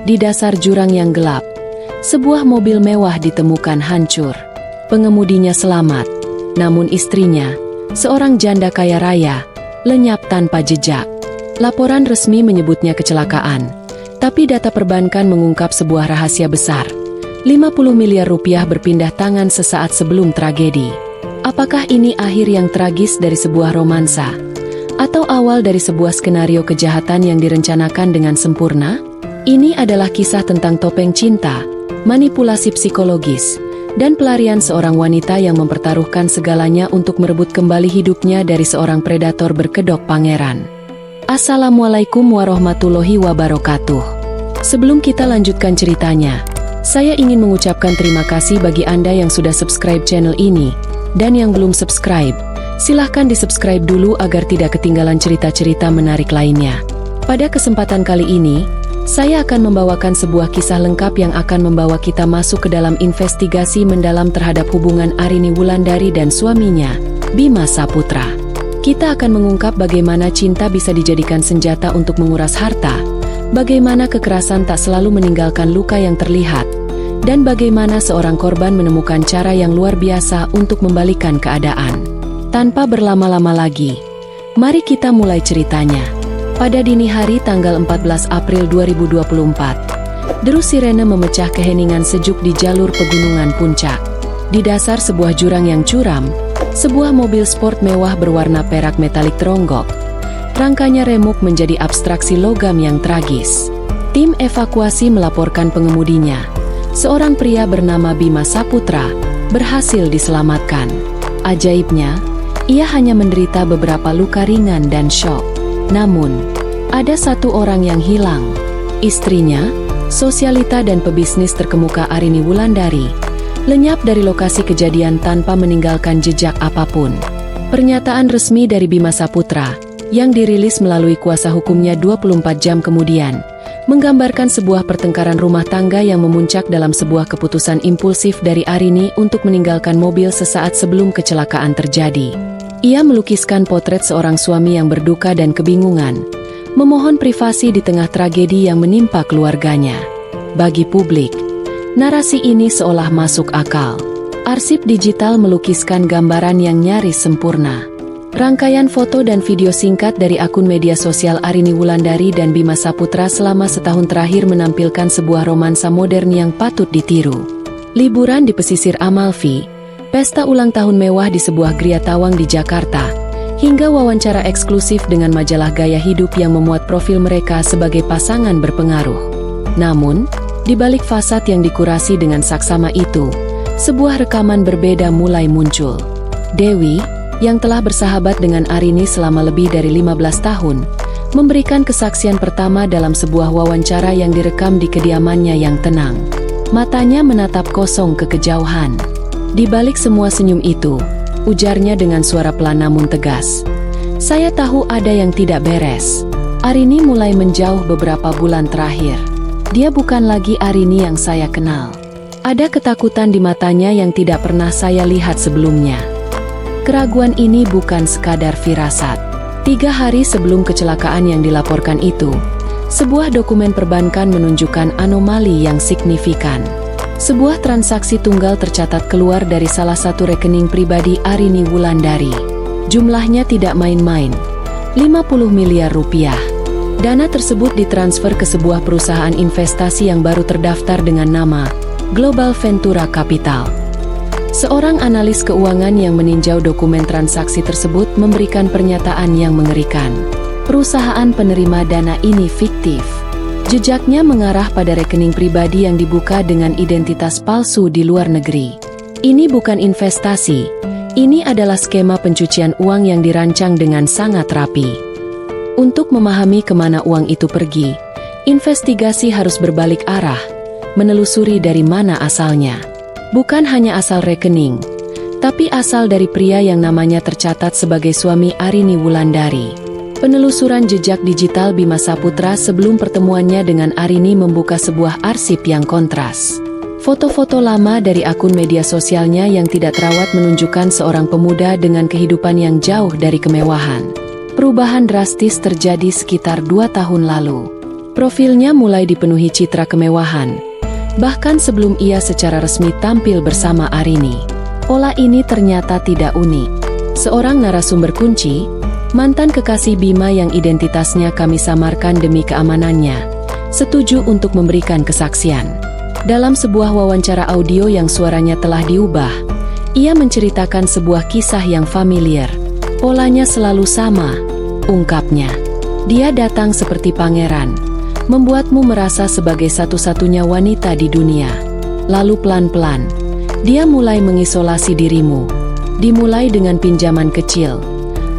Di dasar jurang yang gelap, sebuah mobil mewah ditemukan hancur. Pengemudinya selamat, namun istrinya, seorang janda kaya raya, lenyap tanpa jejak. Laporan resmi menyebutnya kecelakaan, tapi data perbankan mengungkap sebuah rahasia besar. 50 miliar rupiah berpindah tangan sesaat sebelum tragedi. Apakah ini akhir yang tragis dari sebuah romansa? Atau awal dari sebuah skenario kejahatan yang direncanakan dengan sempurna? Ini adalah kisah tentang topeng cinta, manipulasi psikologis, dan pelarian seorang wanita yang mempertaruhkan segalanya untuk merebut kembali hidupnya dari seorang predator berkedok pangeran. Assalamualaikum warahmatullahi wabarakatuh. Sebelum kita lanjutkan ceritanya, saya ingin mengucapkan terima kasih bagi Anda yang sudah subscribe channel ini, dan yang belum subscribe, silahkan di-subscribe dulu agar tidak ketinggalan cerita-cerita menarik lainnya. Pada kesempatan kali ini, saya akan membawakan sebuah kisah lengkap yang akan membawa kita masuk ke dalam investigasi mendalam terhadap hubungan Arini Wulandari dan suaminya, Bima Saputra. Kita akan mengungkap bagaimana cinta bisa dijadikan senjata untuk menguras harta, bagaimana kekerasan tak selalu meninggalkan luka yang terlihat, dan bagaimana seorang korban menemukan cara yang luar biasa untuk membalikan keadaan. Tanpa berlama-lama lagi, mari kita mulai ceritanya. Pada dini hari tanggal 14 April 2024, deru sirene memecah keheningan sejuk di jalur pegunungan puncak. Di dasar sebuah jurang yang curam, sebuah mobil sport mewah berwarna perak metalik teronggok. Rangkanya remuk menjadi abstraksi logam yang tragis. Tim evakuasi melaporkan pengemudinya, seorang pria bernama Bima Saputra, berhasil diselamatkan. Ajaibnya, ia hanya menderita beberapa luka ringan dan syok. Namun, ada satu orang yang hilang. Istrinya, sosialita dan pebisnis terkemuka Arini Wulandari, lenyap dari lokasi kejadian tanpa meninggalkan jejak apapun. Pernyataan resmi dari Bima Saputra, yang dirilis melalui kuasa hukumnya 24 jam kemudian, menggambarkan sebuah pertengkaran rumah tangga yang memuncak dalam sebuah keputusan impulsif dari Arini untuk meninggalkan mobil sesaat sebelum kecelakaan terjadi. Ia melukiskan potret seorang suami yang berduka dan kebingungan, memohon privasi di tengah tragedi yang menimpa keluarganya. Bagi publik, narasi ini seolah masuk akal. Arsip digital melukiskan gambaran yang nyaris sempurna. Rangkaian foto dan video singkat dari akun media sosial Arini Wulandari dan Bima Saputra selama setahun terakhir menampilkan sebuah romansa modern yang patut ditiru. Liburan di pesisir Amalfi, pesta ulang tahun mewah di sebuah gria tawang di Jakarta, hingga wawancara eksklusif dengan majalah gaya hidup yang memuat profil mereka sebagai pasangan berpengaruh. Namun, di balik fasad yang dikurasi dengan saksama itu, sebuah rekaman berbeda mulai muncul. Dewi, yang telah bersahabat dengan Arini selama lebih dari 15 tahun, memberikan kesaksian pertama dalam sebuah wawancara yang direkam di kediamannya yang tenang. Matanya menatap kosong ke kejauhan. Di balik semua senyum itu, ujarnya dengan suara pelan namun tegas, "Saya tahu ada yang tidak beres." Arini mulai menjauh beberapa bulan terakhir. Dia bukan lagi Arini yang saya kenal. Ada ketakutan di matanya yang tidak pernah saya lihat sebelumnya. Keraguan ini bukan sekadar firasat. 3 hari sebelum kecelakaan yang dilaporkan itu, sebuah dokumen perbankan menunjukkan anomali yang signifikan. Sebuah transaksi tunggal tercatat keluar dari salah satu rekening pribadi Arini Wulandari. Jumlahnya tidak main-main, 50 miliar rupiah. Dana tersebut ditransfer ke sebuah perusahaan investasi yang baru terdaftar dengan nama Global Ventura Capital. Seorang analis keuangan yang meninjau dokumen transaksi tersebut memberikan pernyataan yang mengerikan. Perusahaan penerima dana ini fiktif. Jejaknya mengarah pada rekening pribadi yang dibuka dengan identitas palsu di luar negeri. Ini bukan investasi, ini adalah skema pencucian uang yang dirancang dengan sangat rapi. Untuk memahami kemana uang itu pergi, investigasi harus berbalik arah, menelusuri dari mana asalnya. Bukan hanya asal rekening, tapi asal dari pria yang namanya tercatat sebagai suami Arini Wulandari. Penelusuran jejak digital Bima Saputra sebelum pertemuannya dengan Arini membuka sebuah arsip yang kontras. Foto-foto lama dari akun media sosialnya yang tidak terawat menunjukkan seorang pemuda dengan kehidupan yang jauh dari kemewahan. Perubahan drastis terjadi sekitar 2 tahun lalu. Profilnya mulai dipenuhi citra kemewahan, bahkan sebelum ia secara resmi tampil bersama Arini. Pola ini ternyata tidak unik. Seorang narasumber kunci, mantan kekasih Bima yang identitasnya kami samarkan demi keamanannya, setuju untuk memberikan kesaksian. Dalam sebuah wawancara audio yang suaranya telah diubah, ia menceritakan sebuah kisah yang familiar. Polanya selalu sama, ungkapnya. Dia datang seperti pangeran, membuatmu merasa sebagai satu-satunya wanita di dunia. Lalu pelan-pelan, dia mulai mengisolasi dirimu. Dimulai dengan pinjaman kecil,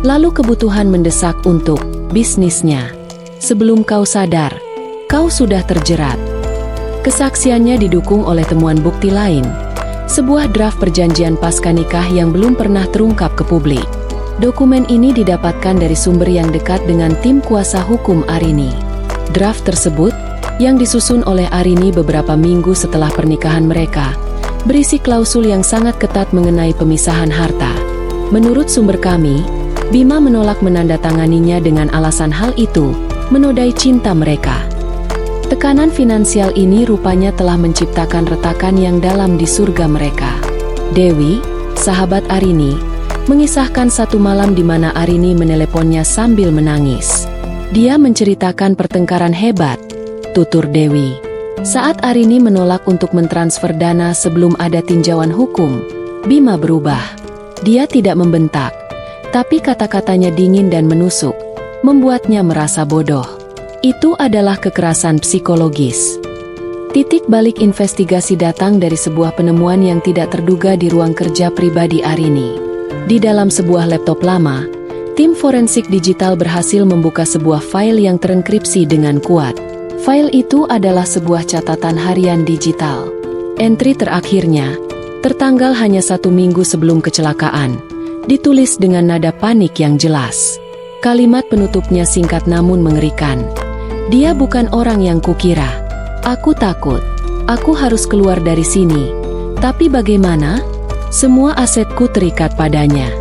lalu kebutuhan mendesak untuk bisnisnya. Sebelum kau sadar, kau sudah terjerat. Kesaksiannya didukung oleh temuan bukti lain, sebuah draft perjanjian pasca nikah yang belum pernah terungkap ke publik. Dokumen ini didapatkan dari sumber yang dekat dengan tim kuasa hukum Arini. Draft tersebut, yang disusun oleh Arini beberapa minggu setelah pernikahan mereka, berisi klausul yang sangat ketat mengenai pemisahan harta. Menurut sumber kami, Bima menolak menandatanganinya dengan alasan hal itu menodai cinta mereka. Tekanan finansial ini rupanya telah menciptakan retakan yang dalam di surga mereka. Dewi, sahabat Arini, mengisahkan satu malam di mana Arini meneleponnya sambil menangis. Dia menceritakan pertengkaran hebat, tutur Dewi. Saat Arini menolak untuk mentransfer dana sebelum ada tinjauan hukum, Bima berubah. Dia tidak membentak, tapi kata-katanya dingin dan menusuk, membuatnya merasa bodoh. Itu adalah kekerasan psikologis. Titik balik investigasi datang dari sebuah penemuan yang tidak terduga di ruang kerja pribadi Arini. Di dalam sebuah laptop lama, tim forensik digital berhasil membuka sebuah file yang terenkripsi dengan kuat. File itu adalah sebuah catatan harian digital. Entry terakhirnya, tertanggal hanya 1 minggu sebelum kecelakaan, ditulis dengan nada panik yang jelas. Kalimat penutupnya singkat namun mengerikan. Dia bukan orang yang kukira. Aku takut. Aku harus keluar dari sini. Tapi bagaimana? Semua asetku terikat padanya.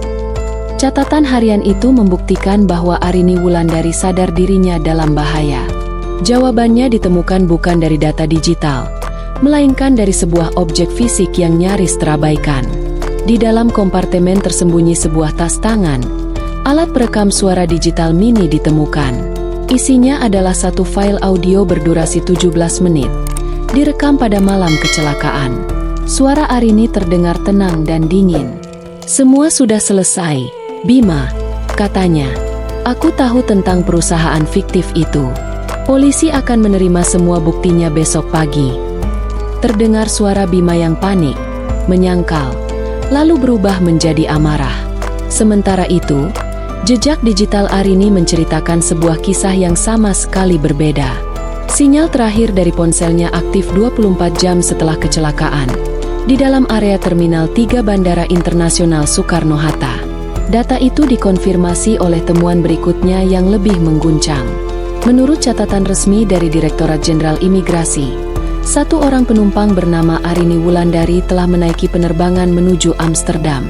Catatan harian itu membuktikan bahwa Arini Wulandari sadar dirinya dalam bahaya. Jawabannya ditemukan bukan dari data digital, melainkan dari sebuah objek fisik yang nyaris terabaikan. Di dalam kompartemen tersembunyi sebuah tas tangan, alat perekam suara digital mini ditemukan. Isinya adalah satu file audio berdurasi 17 menit, direkam pada malam kecelakaan. Suara Arini terdengar tenang dan dingin. Semua sudah selesai, Bima, katanya. Aku tahu tentang perusahaan fiktif itu. Polisi akan menerima semua buktinya besok pagi. Terdengar suara Bima yang panik, menyangkal, lalu berubah menjadi amarah. Sementara itu, jejak digital Arini menceritakan sebuah kisah yang sama sekali berbeda. Sinyal terakhir dari ponselnya aktif 24 jam setelah kecelakaan, di dalam area Terminal 3 Bandara Internasional Soekarno-Hatta. Data itu dikonfirmasi oleh temuan berikutnya yang lebih mengguncang. Menurut catatan resmi dari Direktorat Jenderal Imigrasi, satu orang penumpang bernama Arini Wulandari telah menaiki penerbangan menuju Amsterdam.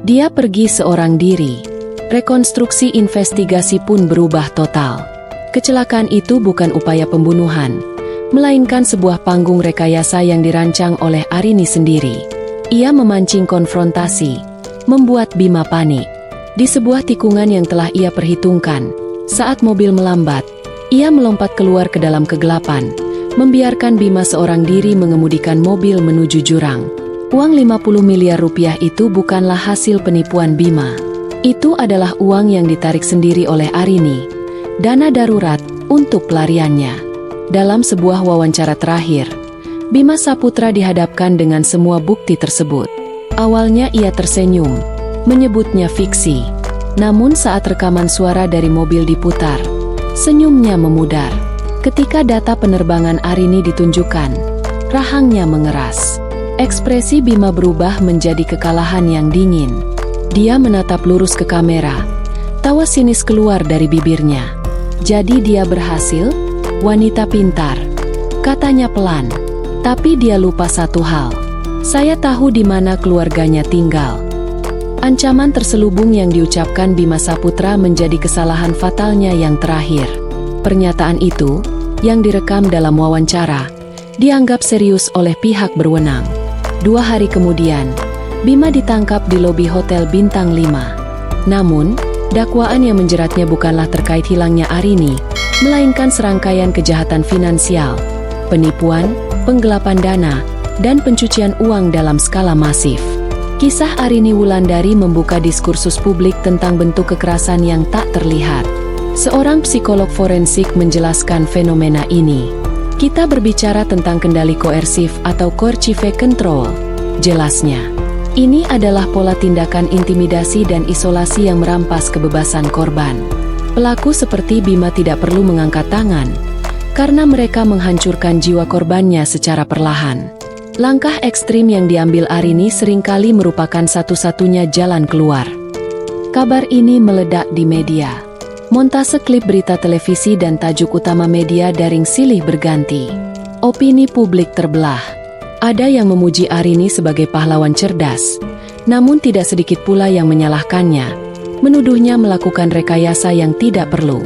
Dia pergi seorang diri. Rekonstruksi investigasi pun berubah total. Kecelakaan itu bukan upaya pembunuhan, melainkan sebuah panggung rekayasa yang dirancang oleh Arini sendiri. Ia memancing konfrontasi, membuat Bima panik. Di sebuah tikungan yang telah ia perhitungkan, saat mobil melambat, ia melompat keluar ke dalam kegelapan, membiarkan Bima seorang diri mengemudikan mobil menuju jurang. Uang 50 miliar rupiah itu bukanlah hasil penipuan Bima. Itu adalah uang yang ditarik sendiri oleh Arini, dana darurat untuk pelariannya. Dalam sebuah wawancara terakhir, Bima Saputra dihadapkan dengan semua bukti tersebut. Awalnya ia tersenyum, menyebutnya fiksi. Namun saat rekaman suara dari mobil diputar, senyumnya memudar. Ketika data penerbangan Arini ditunjukkan, rahangnya mengeras. Ekspresi Bima berubah menjadi kekalahan yang dingin. Dia menatap lurus ke kamera. Tawa sinis keluar dari bibirnya. Jadi dia berhasil? Wanita pintar, katanya pelan. Tapi dia lupa satu hal. Saya tahu di mana keluarganya tinggal. Ancaman terselubung yang diucapkan Bima Saputra menjadi kesalahan fatalnya yang terakhir. Pernyataan itu yang direkam dalam wawancara, dianggap serius oleh pihak berwenang. 2 hari kemudian, Bima ditangkap di lobi Hotel Bintang 5. Namun, dakwaan yang menjeratnya bukanlah terkait hilangnya Arini, melainkan serangkaian kejahatan finansial, penipuan, penggelapan dana, dan pencucian uang dalam skala masif. Kisah Arini Wulandari membuka diskursus publik tentang bentuk kekerasan yang tak terlihat. Seorang psikolog forensik menjelaskan fenomena ini. Kita berbicara tentang kendali koersif atau coercive control. Jelasnya, ini adalah pola tindakan intimidasi dan isolasi yang merampas kebebasan korban. Pelaku seperti Bima tidak perlu mengangkat tangan, karena mereka menghancurkan jiwa korbannya secara perlahan. Langkah ekstrim yang diambil Arini seringkali merupakan satu-satunya jalan keluar. Kabar ini meledak di media. Montase klip berita televisi dan tajuk utama media daring silih berganti. Opini publik terbelah. Ada yang memuji Arini sebagai pahlawan cerdas, namun tidak sedikit pula yang menyalahkannya, menuduhnya melakukan rekayasa yang tidak perlu.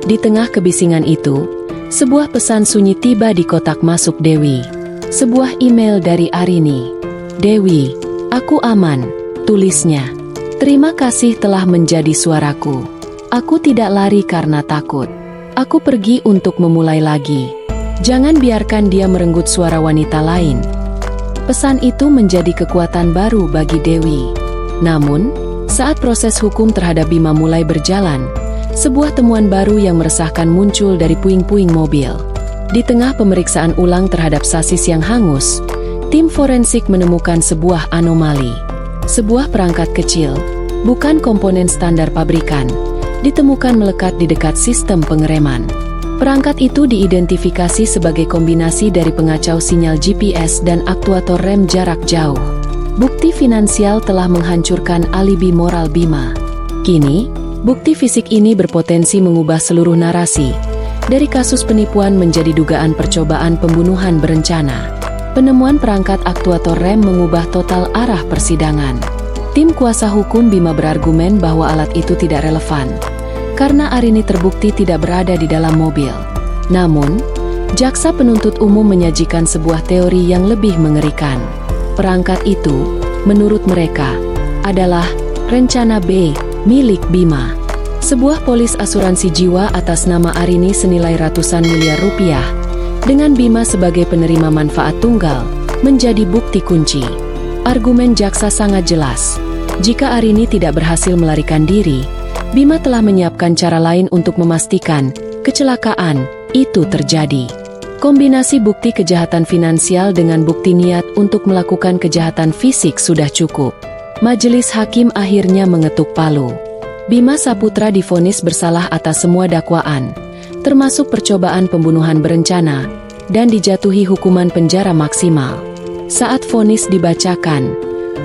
Di tengah kebisingan itu, sebuah pesan sunyi tiba di kotak masuk Dewi. Sebuah email dari Arini. "Dewi, aku aman," tulisnya. "Terima kasih telah menjadi suaraku. Aku tidak lari karena takut. Aku pergi untuk memulai lagi. Jangan biarkan dia merenggut suara wanita lain." Pesan itu menjadi kekuatan baru bagi Dewi. Namun, saat proses hukum terhadap Bima mulai berjalan, sebuah temuan baru yang meresahkan muncul dari puing-puing mobil. Di tengah pemeriksaan ulang terhadap sasis yang hangus, tim forensik menemukan sebuah anomali. Sebuah perangkat kecil, bukan komponen standar pabrikan, ditemukan melekat di dekat sistem pengereman. Perangkat itu diidentifikasi sebagai kombinasi dari pengacau sinyal GPS dan aktuator rem jarak jauh. Bukti finansial telah menghancurkan alibi moral Bima. Kini, bukti fisik ini berpotensi mengubah seluruh narasi, dari kasus penipuan menjadi dugaan percobaan pembunuhan berencana. Penemuan perangkat aktuator rem mengubah total arah persidangan. Tim kuasa hukum Bima berargumen bahwa alat itu tidak relevan, karena Arini terbukti tidak berada di dalam mobil. Namun, jaksa penuntut umum menyajikan sebuah teori yang lebih mengerikan. Perangkat itu, menurut mereka, adalah rencana B milik Bima. Sebuah polis asuransi jiwa atas nama Arini senilai ratusan miliar rupiah, dengan Bima sebagai penerima manfaat tunggal, menjadi bukti kunci. Argumen jaksa sangat jelas. Jika Arini tidak berhasil melarikan diri, Bima telah menyiapkan cara lain untuk memastikan kecelakaan itu terjadi. Kombinasi bukti kejahatan finansial dengan bukti niat untuk melakukan kejahatan fisik sudah cukup. Majelis hakim akhirnya mengetuk palu. Bima Saputra divonis bersalah atas semua dakwaan, termasuk percobaan pembunuhan berencana, dan dijatuhi hukuman penjara maksimal. Saat vonis dibacakan,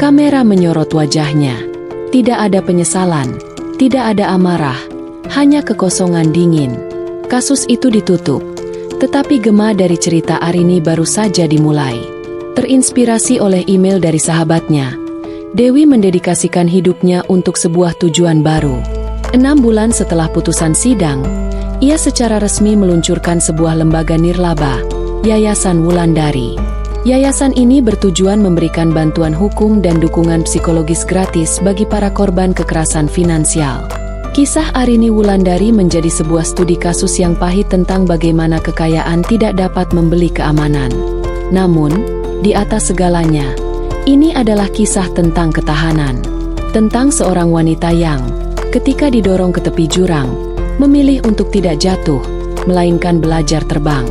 kamera menyorot wajahnya. Tidak ada penyesalan, tidak ada amarah, hanya kekosongan dingin. Kasus itu ditutup, tetapi gema dari cerita Arini baru saja dimulai. Terinspirasi oleh email dari sahabatnya, Dewi mendedikasikan hidupnya untuk sebuah tujuan baru. 6 bulan setelah putusan sidang, ia secara resmi meluncurkan sebuah lembaga nirlaba, Yayasan Wulandari. Yayasan ini bertujuan memberikan bantuan hukum dan dukungan psikologis gratis bagi para korban kekerasan finansial. Kisah Arini Wulandari menjadi sebuah studi kasus yang pahit tentang bagaimana kekayaan tidak dapat membeli keamanan. Namun, di atas segalanya, ini adalah kisah tentang ketahanan, tentang seorang wanita yang, ketika didorong ke tepi jurang, memilih untuk tidak jatuh, melainkan belajar terbang.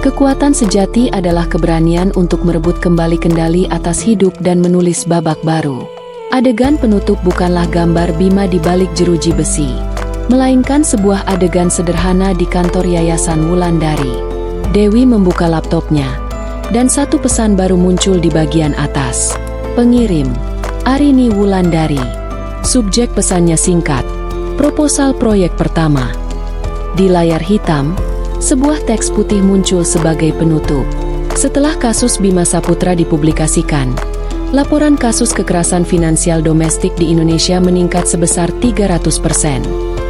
Kekuatan sejati adalah keberanian untuk merebut kembali kendali atas hidup dan menulis babak baru. Adegan penutup bukanlah gambar Bima di balik jeruji besi, melainkan sebuah adegan sederhana di kantor Yayasan Wulandari. Dewi membuka laptopnya, dan satu pesan baru muncul di bagian atas. Pengirim, Arini Wulandari. Subjek pesannya singkat, proposal proyek pertama. Di layar hitam, sebuah teks putih muncul sebagai penutup. Setelah kasus Bima Saputra dipublikasikan, laporan kasus kekerasan finansial domestik di Indonesia meningkat sebesar 300%.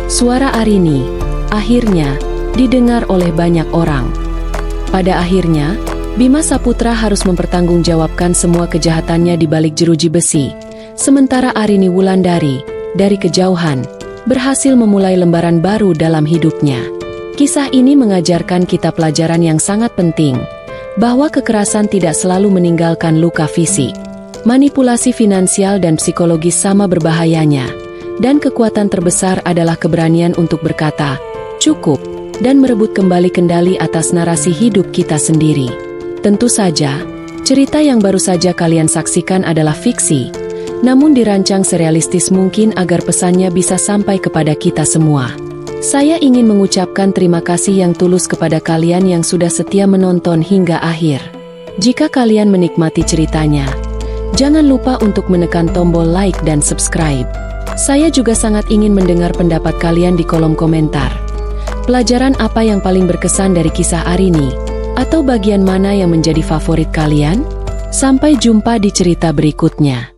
Suara Arini, akhirnya, didengar oleh banyak orang. Pada akhirnya, Bima Saputra harus mempertanggungjawabkan semua kejahatannya di balik jeruji besi, sementara Arini Wulandari, dari kejauhan, berhasil memulai lembaran baru dalam hidupnya. Kisah ini mengajarkan kita pelajaran yang sangat penting, bahwa kekerasan tidak selalu meninggalkan luka fisik. Manipulasi finansial dan psikologis sama berbahayanya, dan kekuatan terbesar adalah keberanian untuk berkata, "Cukup," dan merebut kembali kendali atas narasi hidup kita sendiri. Tentu saja, cerita yang baru saja kalian saksikan adalah fiksi, namun dirancang serealistis mungkin agar pesannya bisa sampai kepada kita semua. Saya ingin mengucapkan terima kasih yang tulus kepada kalian yang sudah setia menonton hingga akhir. Jika kalian menikmati ceritanya, jangan lupa untuk menekan tombol like dan subscribe. Saya juga sangat ingin mendengar pendapat kalian di kolom komentar. Pelajaran apa yang paling berkesan dari kisah Arini? Atau bagian mana yang menjadi favorit kalian? Sampai jumpa di cerita berikutnya.